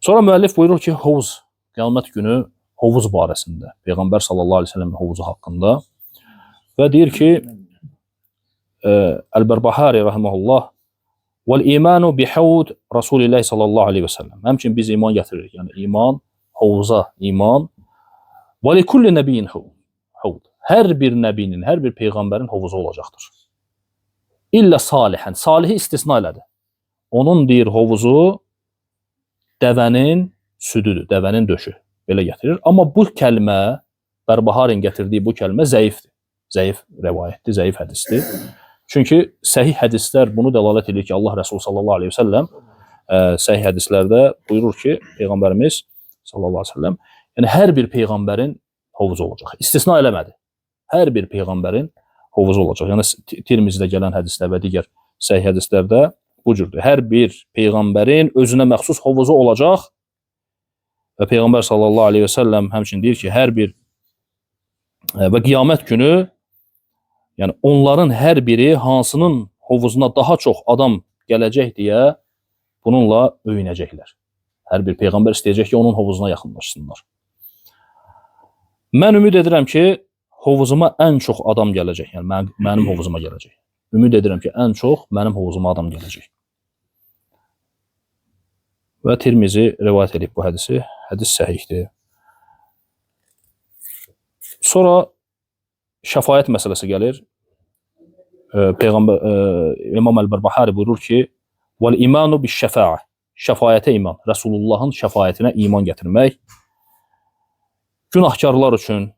Sonra müəllif buyurur ki, hovuz, qiyamət günü hovuz barəsində, Peyğəmbər sallallahu aleyhi ve sellem'in hovuzu haqqında və deyir ki, Əl-Bərbahari rahimehullah vəl-imanu bihəvd Rasulillahi sallallahu aleyhi ve sellem. Həmçinin biz iman gətiririk. Yəni iman, hovuza iman. Və li kulli nəbiyyin hovd. Hər bir nəbinin, hər bir peyğəmbərin hovuzu olacaqdır. İllə salihən. Salihi istisna elədi. Onun deyir hovuzu dəvənin südüdür, dəvənin döşü. Belə gətirir. Amma bu kəlmə, Bərbaharin gətirdiyi bu kəlmə zəifdir. Zəif rəvayətdir, zəif hədisdir. Çünki səhih hədislər bunu dəlalət edir ki, Allah Rəsulü sallallahu aleyhi ve sellem səhih hədislərdə buyurur ki, Peyğəmbərimiz sallallahu aleyhi ve sellem, yəni hər bir peyğəmbərin hovuzu olacaq. İstisna eləmədi. Hər bir peyğəmbərin hovuzu olacaq. Yəni Tirmizidə gələn hədislər və digər səhih hədislərdə bu cürdür. Hər bir peyğəmbərin özünə məxsus hovuzu olacaq və Peyğəmbər sallallahu aleyhi ve sellem həmçinin deyir ki, hər bir və qiyamət günü yəni onların hər biri hansının hovuzuna daha çox adam gələcək deyə bununla öyünəcəklər. Hər bir peyğəmbər istəyəcək ki, onun hovuzuna yaxınlaşsınlar. Mən ümid edirəm ki, hovuzuma ən çox adam gələcək. Yəni mənim hovuzuma gələcək. Ümid edirəm ki, ən çox mənim hovuzuma adam gələcək. Və Tirmizi rivayət edib bu hədisi. Hədis səhihdir. Sonra şəfaət məsələsi gəlir. İmam Əl-Bərbahari buyurur ki, vəl-imanu biş-şəfaə. Şəfayətə iman. Rəsulullahın şəfayətinə iman gətirmək. Günahkarlar üçün,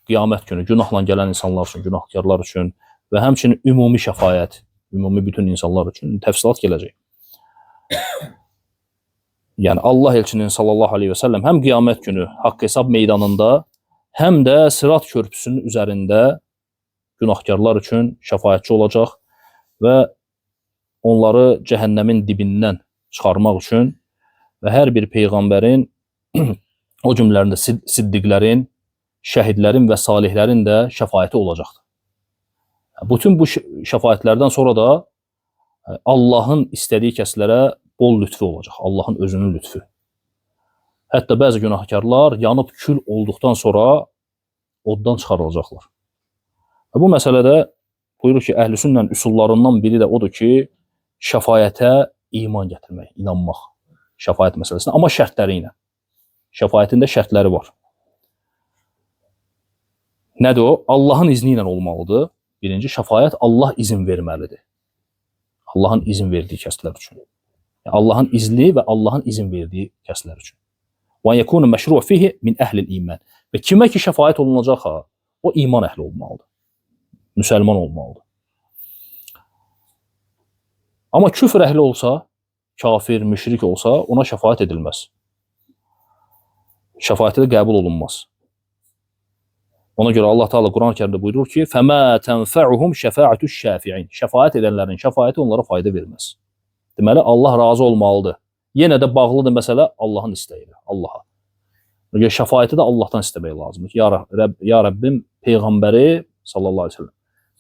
qiyamət günü, günahla gələn insanlar üçün, günahkarlar üçün və həmçinin ümumi şəfayət, ümumi bütün insanlar üçün təfsilat gələcək. Yəni Allah elçinin sallallahu aleyhi ve sellem həm qiyamət günü haqq hesab meydanında, həm də Sırat körpüsünün üzərində günahkarlar üçün şəfayətçi olacaq və onları cəhənnəmin dibindən çıxarmaq üçün və hər bir peyğəmbərin o cümlələrində siddiqlərin, şəhidlərin və salihlərin də şəfayəti olacaqdır. Bütün bu şəfayətlərdən sonra da Allahın istədiyi kəslərə bol lütfü olacaq. Allahın özünün lütfü. Hətta bəzi günahkarlar yanıb kül olduqdan sonra oddan çıxarılacaqlar. Bu məsələdə buyurur ki, əhl-i-sünnənin üsullarından biri də odur ki, şəfayətə iman gətirmək, inanmaq. Şəfayət məsələsində, amma şərtləri ilə. Şəfayətində şərtləri var. Nədir o? Allahın izni ilə olmalıdır. Birinci, şəfayət Allah izin verməlidir. Allahın izin verdiyi kəslər üçün. Yəni, Allahın izni və Allahın izin verdiyi kəslər üçün. Və yekunu məşru' fihi min əhlil iman. Və kimə ki şəfayət olunacaq, o iman əhli olmalıdır. Müsəlman olmalıdır. Amma küfr əhli olsa, kafir, müşrik olsa, ona şəfayət edilməz. Şəfayəti də qəbul olunmaz. Ona görə Allah Teala Quran-ı Kərimdə buyurur ki, فَمَا تَنْفَعُهُمْ شَفَاعَةُ الشَّافِعِينَ. Şəfayət edənlərin şəfayəti onlara fayda verməz. Deməli, Allah razı olmalıdır. Yenə də bağlıdır məsələ Allahın istəyidir, Allaha. Ona görə şəfayəti də Allahdan istəmək lazımdır ki, ya Rəbbim, Peyğəmbəri sallallahu aleyhi ve sellem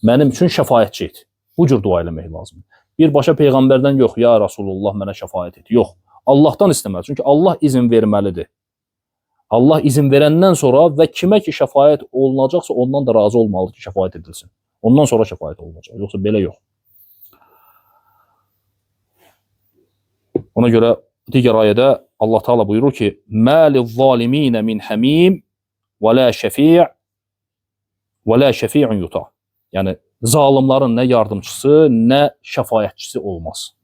mənim üçün şəfayətçi et. Bu cür dua eləmək lazımdır. Birbaşa Peyğəmbərdən yox, ya Rasulullah mənə şəfayət et. Yox, Allahdan istəməli. Çünki Allah izin verməlidir. Allah izin verəndən sonra və kimə ki şəfayət olunacaqsa ondan da razı olmalıdır ki, şəfayət edilsin. Ondan sonra şəfayət olunacaq. Yoxsa belə yox. Ona görə digər ayədə Allah Teala buyurur ki, مَا لِلظَّالِمِينَ مِنْ حَمِيمٍ وَلَا شَفِيعٌ يُطَعْ. Yəni, zalimların nə yardımçısı, nə şəfayətçisi olmaz.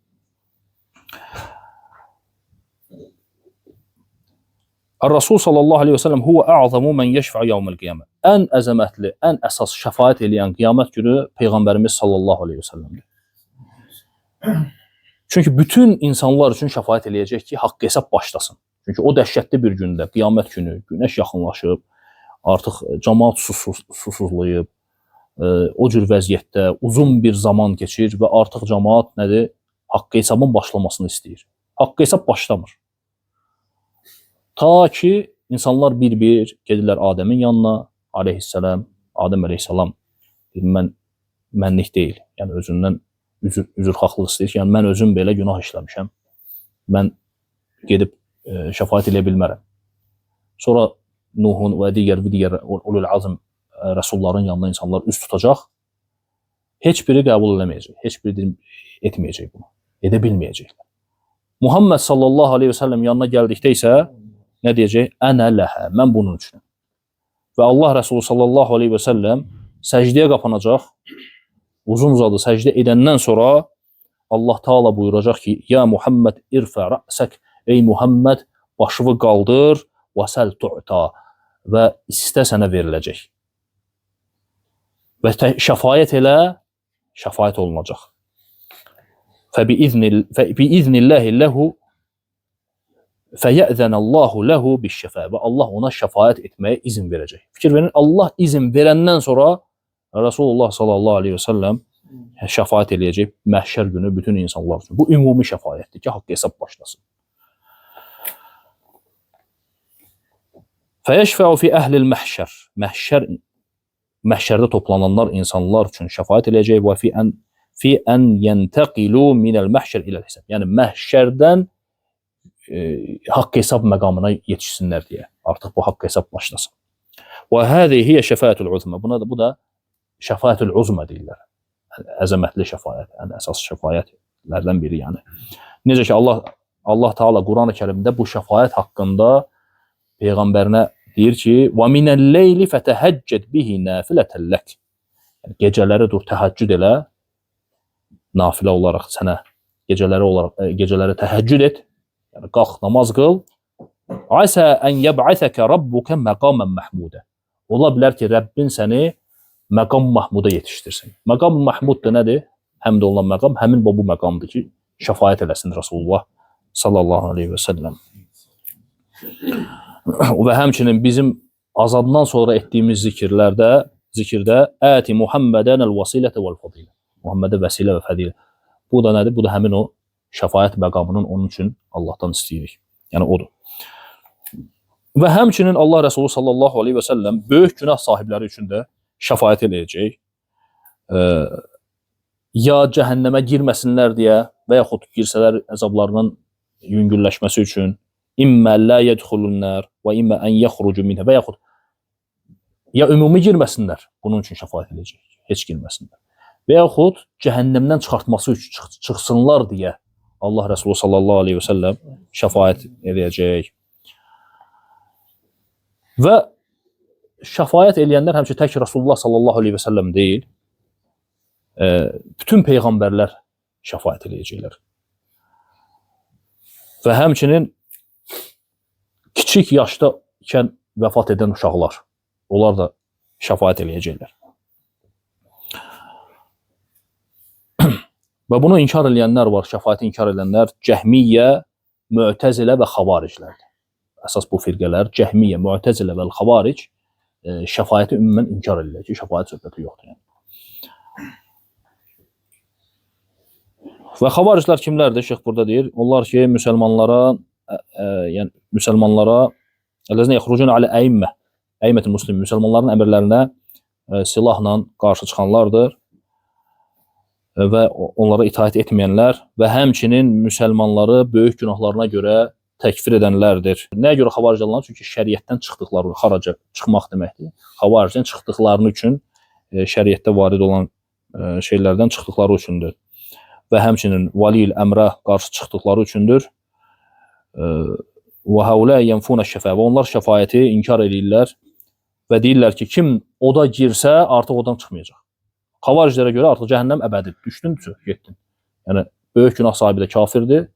Rasul sallallahu aleyhi ve sellem huve a'zamu men yeşfa yevmel qiyamə. Ən əzəmətli, ən əsas şəfaət eləyən qiyamət günü Peyğəmbərimiz sallallahu aleyhi ve sellemdir. Çünki bütün insanlar üçün şəfaət eləyəcək ki, haqq hesab başlasın. Çünki o dəhşətli bir gündə, qiyamət günü, günəş yaxınlaşıb, artıq cəmaat susuzlayıb, o cür vəziyyətdə uzun bir zaman keçir və artıq cəmaat nədir? Haqq hesabın başlamasını istəyir. Haqq hesab başlamır. Ta ki, insanlar bir-bir gedirlər Adəmin yanına, aleyhissalam, Adəm aleyhissalam, mənlik deyil. Yəni, özündən üzrxahlıq istəyir ki, yəni, mən özüm belə günah işləmişəm. Mən gedib şəfaət edə bilmərəm. Sonra Nuhun və digər ulul azm rəsulların yanında insanlar üst tutacaq. Heç biri qəbul eləməyəcək. Heç biri etməyəcək bunu. Edə bilməyəcəklər. Muhammed sallallahu aleyhi və səlləm yanına gəldikdə isə nə deyəcək? Ənə ləhə. Mən bunun üçünəm. Və Allah Rəsulü sallallahu aleyhi və səlləm səcdiyə qapanacaq. Uzun uzadı səcdə edəndən sonra Allah Taala buyuracaq ki, ya Muhammed irfə rəsək. Ey Muhammed, başını qaldır və səl tu'ta və istə sənə veriləcək. Və şəfaət elə, şəfaət olunacaq. Fəbiiznilləhi ləhu fəyəzənəllahu ləhu bişşəfə və Allah ona şəfaət etməyə izin verəcək. Fikir verin, Allah izin verəndən sonra Rasulullah sallallahu aleyhi və səlləm şəfaət eləyəcək məhşər günü bütün insanlar üçün. Bu ümumi şəfaətdir ki, haqq hesab başlasın. Fəyəşfəu fi əhlil məhşər. Məhşərdə toplananlar insanlar üçün şəfaət eləyəcək və fi ən yentəqilu minəl məhşər iləl hesab. Yəni məhşərdən haqq hesab məqamına yetişsinlər deyə. Artıq bu haqq hesab başlasın. Və həzihi şəfaətul uzma. Bu da şəfaətul uzma deyirlər. Əzəmətli şəfaət, ən əsas şəfaətlərdən biri yəni. Necə ki Allah Taala Quran-ı Kərimdə bu şəfaət haqqında peyğəmbərinə deyir ki: "Və minəl-leyli fətəhəccəd bihi nafilətən lək." Yəni gecələri dur, təhəccüd elə, nafilə olaraq sənə gecələri təhəccüd et. Yəni qalx, namaz qıl. "Əsə ən yeb'asaka rabbuka maqaman mahmuda." Ola bilər ki, Rəbbin səni məqam Mahmuda yetişdirsin. Məqam Mahmud da nədir? Həmd olunan məqam, həmin bu məqamdır ki, şəfaət eləsin Rasulullah sallallahu aleyhi və səlləm. Və həmçinin bizim azaddan sonra etdiyimiz zikirdə əti Muhammədən əl-vasilətə vəl-fadilə. Muhammədə vəsilə və fədilə. Bu da nədir? Bu da həmin o şəfaət məqamının onun üçün Allahdan istəyirik. Yəni odur. Və həmçinin Allah Rəsulü sallallahu aleyhi və səlləm böyük günah sahibləri üçün də şəfaət eləyəcək. Ya cəhənnəmə girməsinlər deyə və yaxud girsələr əzablarının yüngülləşməsi üçün İmmə lə yədxulunnar və immə ən yəxrucu minhə və yaxud ya ümumi girməsinlər, bunun üçün şəfaət edəcək, heç girməsinlər. Və yaxud cəhənnəmdən çıxartması üçün çıxsınlar deyə Allah Rəsulü sallallahu aleyhi və səlləm şəfaət edəcək. Və şəfaət eləyənlər həmçə tək Rasulullah sallallahu aleyhi və səlləm deyil, bütün peyğəmbərlər şəfaət eləyəcəklər. Və həmçinin kiçik yaşda ikən vəfat edən uşaqlar, onlar da şəfaət eləyəcəklər. Və bunu inkar eləyənlər var, şəfaəti inkar edənlər Cəhmiyyə, Mü'təzilə və Xavariclərdir. Əsas bu firqələr Cəhmiyyə, Mü'təzilə və Xavaric şəfaəti ümumən inkar edirlər ki, şəfaət söhbəti yoxdur. Və Xavariclər kimlərdir? Şeyx burada deyir. Onlar ki, müsəlmanlara əlləzinə yəxrucun alə əimmətin muslim, müsəlmanların əmirlərinə silahla qarşı çıxanlardır və onlara itaət etməyənlər və həmçinin müsəlmanları böyük günahlarına görə təkfir edənlərdir. Nəyə görə xavaric adlanır? Çünki şəriətdən çıxdıqları, xaraca çıxmaq deməkdir. Xavaricdən çıxdıqlarını üçün, şəriətdə varid olan şeylərdən çıxdıqları üçündür. Və həmçinin valiyil əmrə qarşı çıxdıqları üçündür. Və həulə yənfunə şəfə və onlar şəfayəti inkar edirlər və deyirlər ki, kim oda girsə artıq odan çıxmayacaq. Xavariclərə görə artıq cəhənnəm əbədidir. Düşdün, getdin. Yəni, böyük günah sahibi də kafirdir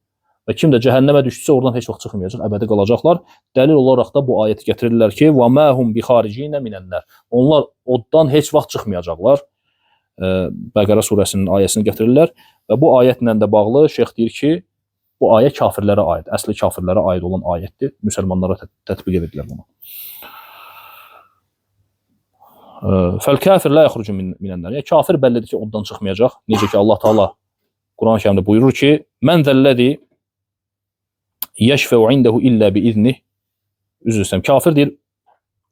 və kim də cəhənnəmə düşdüsə oradan heç vaxt çıxmayacaq, əbədi qalacaqlar. Dəlil olaraq da bu ayəti gətirirlər ki, وَمَا هُمْ بِخَارِجِينَ مِنَ النَّارِ Onlar oddan heç vaxt çıxmayacaqlar. Bəqərə surəsinin ayəsini gətirirlər və bu ayətlə də bağlı şeyx deyir ki, bu ayə kafirlərə aid, əsli kafirlərə aid olan ayətdir. Müsəlmanlara tətbiq edirlər bunu. Fəl-kafir la yəxrucu minən-nar. Yəni kafir bəllidir ki, ondan çıxmayacaq. Necə ki Allah Taala Quran-ı Kərimdə buyurur ki: "Mən zəlləzi yəşfəu indehu illə biiznih." Üzr istəyirəm. Kafir deyir,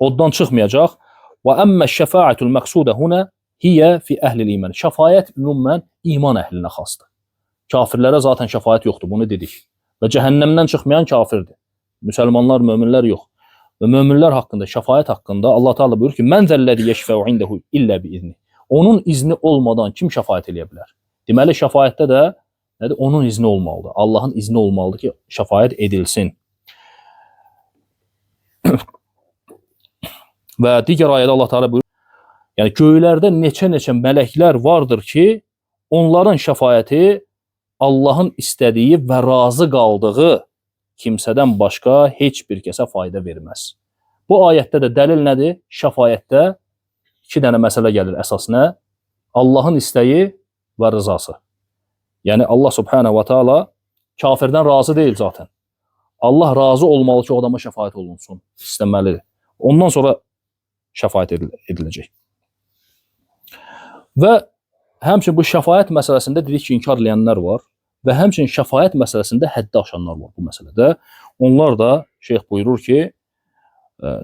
ondan çıxmayacaq. Və əmmə şəfaətul məqsudə huna hiyə fi əhlil iman. Şəfaət ümumən iman əhlinə xasdır. Kafirlərə zaten şəfaət yoxdur, bunu dedik. Və cəhənnəmdən çıxmayan kafirdir. Müsəlmanlar, möminlər yox. Və möminlər haqqında, şəfaət haqqında Allah Teala buyurur ki: "Mən zəlləzi yeşfəu indehu illə biizni." Onun izni olmadan kim şəfaət edə bilər? Deməli, şəfaətdə də nədir? Onun izni olmalıdır. Allahın izni olmalıdır ki, şəfaət edilsin. Və digər ayədə Allah Teala buyurur, yəni göylərdə neçə-neçə mələklər vardır ki, onların şəfaəti Allahın istədiyi və razı qaldığı kimsədən başqa heç bir kəsə fayda verməz. Bu ayətdə də dəlil nədir? Şəfaətdə iki dənə məsələ gəlir əsasına. Allahın istəyi və rızası. Yəni Allah Subhanahu va Taala kafirdən razı deyil zaten. Allah razı olmalı ki, o adama şəfaət olunsun, istəməlidir. Ondan sonra şəfaət ediləcək. Və həmçinin bu şəfaət məsələsində dedik ki, inkar edənlər var və həmçinin şəfaət məsələsində həddi aşanlar var bu məsələdə. Onlar da şeyx buyurur ki,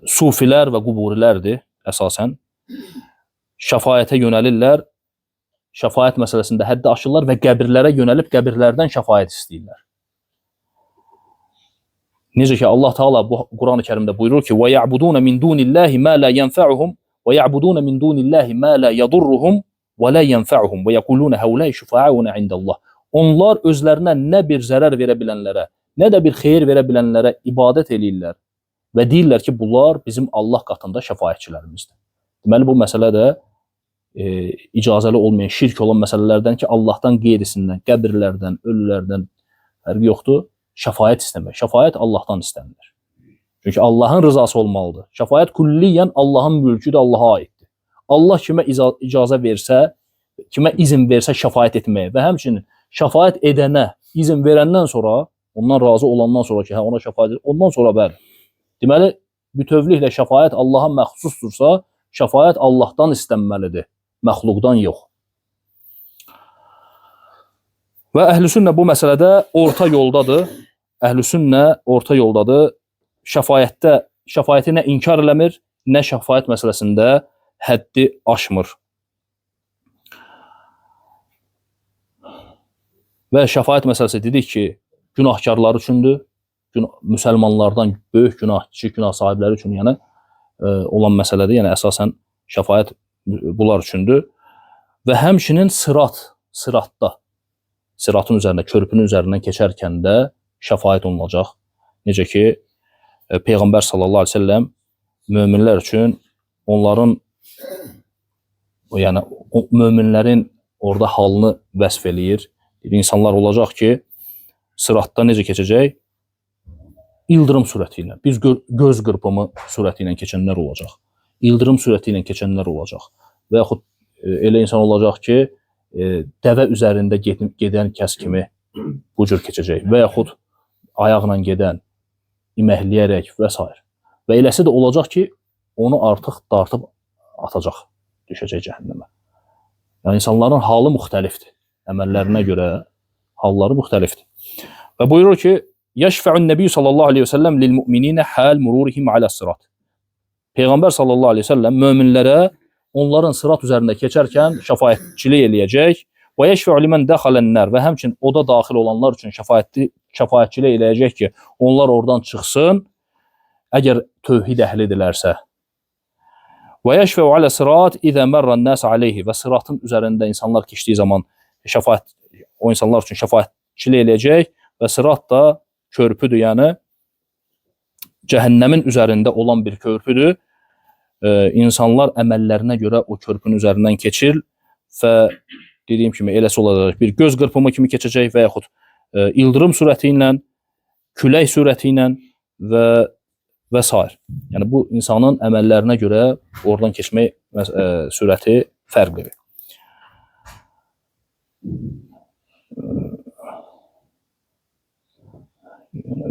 sufilər və quburilərdir əsasən. Şəfaətə yönəlirlər, şəfaət məsələsində həddi aşırlar və qəbirlərə yönəlib qəbirlərdən şəfaət istəyirlər. Necə ki Allah Teala bu Quran-ı Kərimdə buyurur ki: "Və ya'budun min dunillahi ma la yenfa'uhum və ya'budun min dunillahi ma la yadurruhum və la yenfa'uhum və yəqulun haulai şufa'auna indallah." Onlar özlərinə nə bir zərər verə bilənlərə, nə də bir xeyir verə bilənlərə ibadət eləyirlər və deyirlər ki, bunlar bizim Allah qatında şəfaətçilərimizdir. Deməli bu məsələ də icazəli olmayan, şirk olan məsələlərdən ki, Allahdan qeyrisindən, qəbirlərdən, ölülərdən fərqi yoxdur. Şəfaət istəmək. Şəfaət Allahdan istənilir. Çünki Allahın rızası olmalıdır. Şəfaət külliyyən Allahın mülküdür, Allaha aiddir. Allah kimə icazə versə, kimə izin versə şəfaət etməyə və həmçinin şəfaət edənə izin verəndən sonra, ondan razı olandan sonra ki, ona şəfaət edir, ondan sonra bəli. Deməli, bütövlüklə şəfaət Allaha məxsusdursa, şəfaət Allahdan istənməlidir, məxluqdan yox. Və Əhlüsünnə bu məsələdə orta yoldadır. Əhlüsünnə orta yoldadır. Şəfaəti nə inkar eləmir, nə şəfaət məsələsində həddi aşmır. Və şəfaət məsələsi dedik ki, günahkarlar üçündür. Müsəlmanlardan böyük günah, kiçik günah sahibləri üçün yəni olan məsələdir. Yəni əsasən şəfaət bunlar üçündür. Və həmçinin sıratda, sıratın üzərində, körpünün üzərindən keçərkən də şəfaət olunacaq. Necə ki, Peyğəmbər sallallahu aleyhi ve sellem möminlər üçün onların, yəni möminlərin orada halını vəsf eləyir. İnsanlar olacaq ki, sıratda necə keçəcək? İldırım sürəti ilə, biz göz qırpımı sürəti ilə keçənlər olacaq. İldırım sürəti ilə keçənlər olacaq. Və yaxud elə insan olacaq ki, dəvə üzərində gedən kəs kimi bu cür keçəcək. Və yaxud ayaqla gedən, iməhləyərək və s. Və eləsi də olacaq ki, onu artıq dartıb atacaq, düşəcək cəhənnəmə. Yəni, insanların halı müxtəlifdir. Əməllərinə görə halları müxtəlifdir. Və buyurur ki, Yəşfə'un Nəbi sallallahu aleyhi ve sellem lil-mü'mininə həl mururihim alə sırat. Peyğəmbər sallallahu aleyhi ve sellem möminlərə onların sırat üzərində keçərkən şəfaətçilik eləyəcək. Və yəşfə'u limən dəxalən-nər və həmçinin oda daxil olanlar üçün şəfaətçilik eləyəcək ki, onlar oradan çıxsın, əgər tövhid əhlidirlərsə. Və yəşfə'u alə sırat izə mərrən-nəs aleyhi və sıratın üzərində insanlar keçdiyi zaman o insanlar üçün şəfaətçilik eləyəcək və sırat da körpüdür, yəni cəhənnəmin üzərində olan bir körpüdür. İnsanlar əməllərinə görə o körpünün üzərindən keçir və dediyim kimi eləsi olacaq, bir göz qırpımı kimi keçəcək və yaxud ildırım sürəti ilə, külək sürəti ilə və s. Yəni bu insanın əməllərinə görə oradan keçmək sürəti fərqlidir.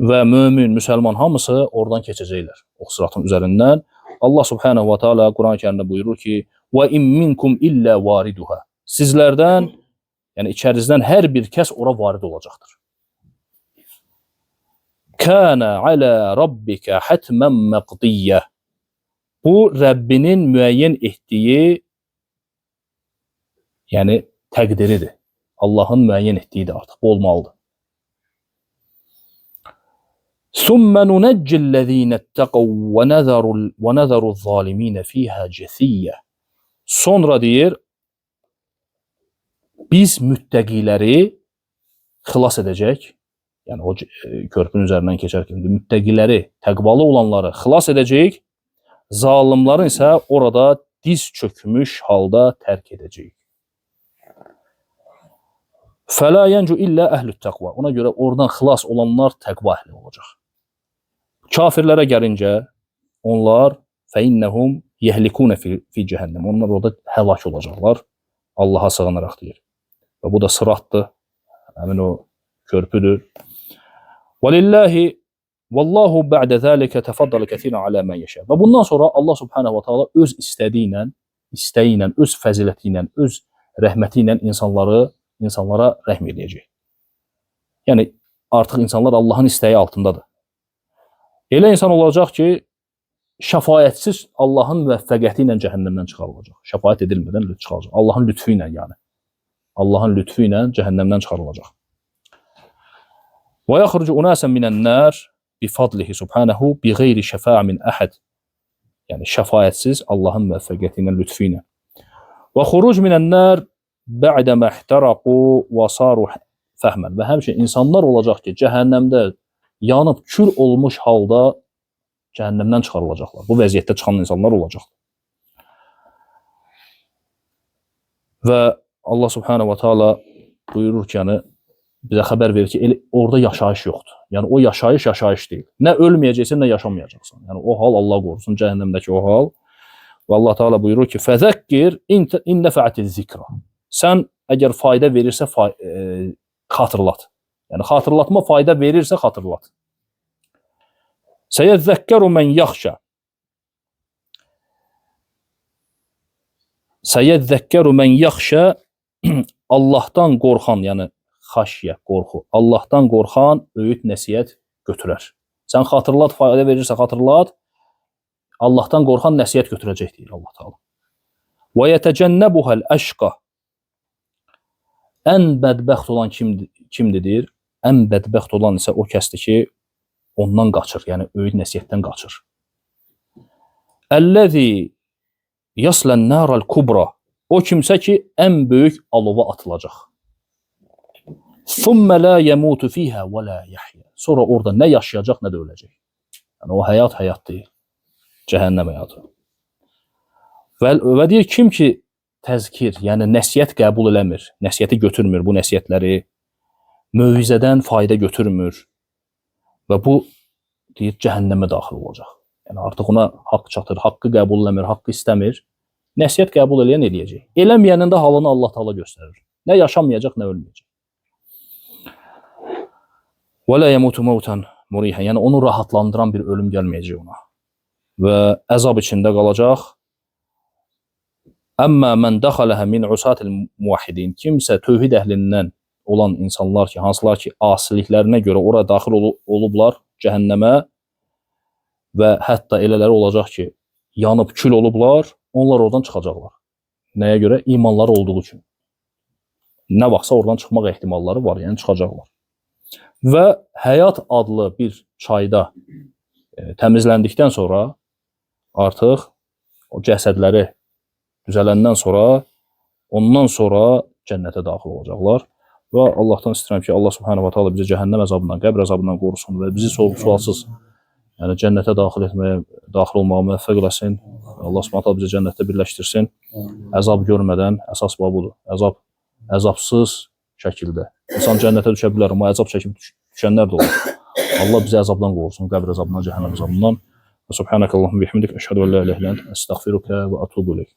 Və mömin, müsəlman hamısı oradan keçəcəklər o sıratın üzərindən. Allah Subhanahu wa Taala Quran-ı Kərimdə buyurur ki: "Və in minkum illə variduha." Sizlərdən, yəni içərinizdən hər bir kəs ora varid olacaqdır. Kana ala rabbika hatman maqdiyya. Bu Rəbbinin müəyyən etdiyi, yəni təqdiridir. Allahın müəyyən etdiyidir artıq, bu olmalıdır. ثُمَّ نُنَجِّ الَّذ۪ينَ اتَّقَوْا وَنَذَرُ الظَّالِم۪ينَ ف۪يهَا جَثِيَّةً. Sonra deyir, biz müttəqiləri xilas edəcək. Yəni o körpünün üzərindən keçərkən müttəqiləri, təqvalı olanları xilas edəcək. Zalimların isə orada diz çökmüş halda tərk edəcək. فَلَا يَنْجُ إِلَّا أَهْلُ التَّقْوَى. Ona görə oradan xilas olanlar təqva əhli olacaq. Kafirlərə gəlincə, onlar فَإِنَّهُمْ يَهْلِكُونَ فِي cəhənnəm. Onlar orada həlak olacaqlar. Allaha sığınaraq deyir. Və bu da sıratdır. Həmin o körpüdür. وَلِلَّهِ وَاللّٰهُ بَعْدَ ذَٰلِكَ تَفَضَّلَ كَثِيرًا عَلَى مَنْ يَشَاءُ. Və bundan sonra Allah Subhanahu wa Taala öz istəyi ilə, öz fəziləti ilə, öz rəhməti ilə insanlara rəhm edəcək. Yəni artıq insanlar Allahın istəyi altındadır. Elə insan olacaq ki, şəfaətsiz Allahın müvəffəqiyyəti ilə cəhənnəmdən çıxarılacaq. Şəfaət edilmədən çıxarılacaq. Allahın lütfü ilə yəni. Allahın lütfü ilə cəhənnəmdən çıxarılacaq. Və yaxrucu unasan minən-nar bifadlihi subhanahu bighayri şəfa'a min ahad. Yəni şəfaətsiz Allahın müvəffəqiyyəti ilə, lütfü ilə. Və xuruc minən-nar ba'da ma ihtaraqu və saru fəhmən. Və həmçinin insanlar olacaq ki, cəhənnəmdə yanıb kül olmuş halda cəhənnəmdən çıxarılacaqlar. Bu vəziyyətdə çıxan insanlar olacaq. Və Allah Subhanahu wa Taala buyurur ki, yəni bizə xəbər verir ki, orada yaşayış yoxdur. Yəni o yaşayış deyil. Nə ölməyəcəksən, nə yaşamayacaqsan. Yəni o hal Allah qorusun, cəhənnəmdəki o hal. Və Allah Taala buyurur ki, "Fəzəkkir in nefa'atiz-zikra." Sən əgər fayda verirsə xatırlat. Yəni xatırlatma fayda verirsə xatırlat. Seyəzzəkkeru men yaxşa. Seyəzzəkkeru men yaxşa. Allahdan qorxan, yəni xaşyə, qorxu. Allahdan qorxan öyüd nəsihət götürər. Sən xatırlat, fayda verirsə xatırlat. Allahdan qorxan nəsihət götürəcək deyir Allah Taala. Və yetecənnebuhal əşqa. Ən bədbəxt olan kimdir deyir? Ən bədbəxt olan isə o kəsdir ki, ondan qaçır, yəni öyüd nəsihətdən qaçır. Əlləzi yaslən naral kubra. O kimsə ki, ən böyük alova atılacaq. Thumma la yamutu fiha və la yahya. Sonra orada nə yaşayacaq, nə də öləcək. Yəni o həyat deyil. Cəhənnəm həyatı. Və deyir, kim ki təzkir, yəni nəsihət qəbul eləmir, nəsihəti götürmür, bu nəsihətləri mövizədən fayda götürmür və bu deyir, cəhənnəmə daxil olacaq. Yəni artıq ona haqq çatır, haqqı qəbul eləmir, haqqı istəmir. Nəsihət qəbul eləyən eləyəcək. Eləməyənin də halını Allah Taala göstərir. Nə yaşamayacaq, nə ölməyəcək. Və la yamutu mautan murihan. Yəni onu rahatlandıran bir ölüm gəlməyəcək ona. Və əzab içində qalacaq. Əmmə mən dəxələhə min usatil muvahhidin. Kimsə tövhid əhlindən olan insanlar ki, hansılar ki, asiliklərinə görə ora daxil olublar cəhənnəmə və hətta elələri olacaq ki, yanıb kül olublar, onlar oradan çıxacaqlar. Nəyə görə? İmanları olduğu üçün. Nə vaxtsa oradan çıxmaq ehtimalları var, yəni çıxacaqlar. Və həyat adlı bir çayda təmizləndikdən sonra artıq o cəsədləri düzələndən sonra ondan sonra cənnətə daxil olacaqlar. Və Allahdan istəyirəm ki, Allah Subhanahu wa Taala bizi cəhənnəm əzabından, qəbr əzabından qorusun və bizi sorğu-sualsız yəni cənnətə daxil olmağa müvəffəq eləsin. Allah Subhanahu Taala bizi cənnətdə birləşdirsin. Əzab görmədən əsas budur. Əzabsız şəkildə. İnsan cənnətə düşə bilər, amma əzab çəkib düşənlər də olur. Allah bizi əzabdan qorusun, qəbr əzabından, cəhənnəm əzabından. Subhanakallahumma bihamdik, əşhədu en la ilahe illa ente, estağfiruka və atubu ileyk.